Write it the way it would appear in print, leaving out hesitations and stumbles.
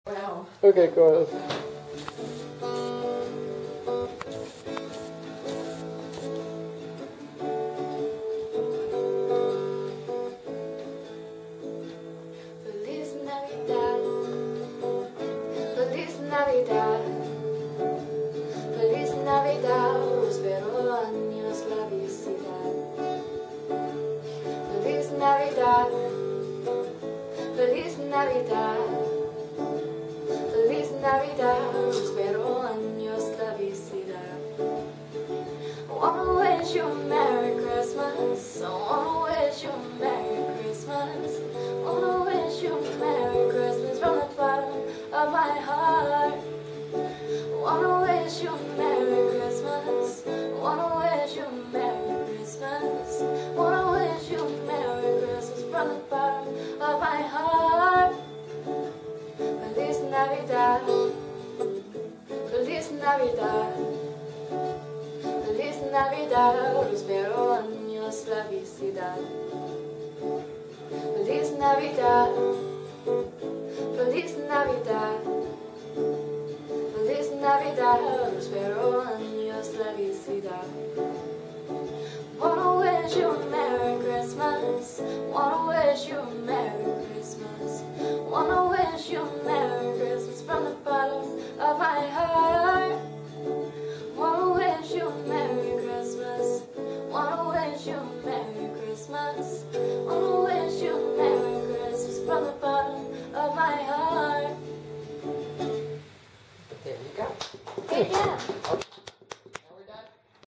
Wow. Okay, go ahead. Feliz Navidad, Feliz Navidad, Feliz Navidad, espero años la felicidad. Feliz Navidad, Feliz Navidad, Feliz Navidad, espero años la felicidad. I wanna wish you a Merry Christmas, I wanna wish you a Merry Christmas, I wanna wish you a Merry Christmas from the bottom of my heart. I wanna wish you a Merry Christmas, I wanna wish you a Merry Christmas, I wanna wish you a Merry Christmas from the bottom of my heart. Feliz Navidad, Feliz Navidad, Feliz Navidad, espero años la felicidad. Feliz Navidad, Feliz Navidad, Feliz Navidad, espero años la felicidad. Wanna wish you a Merry Christmas, wanna wish you a Merry Christmas, wanna wish you a Merry Christmas from the bottom of my heart. Wanna wish you a Merry Christmas, wanna wish you a Merry Christmas, wanna wish you a Merry Christmas from the bottom of my heart. There you go. Yeah.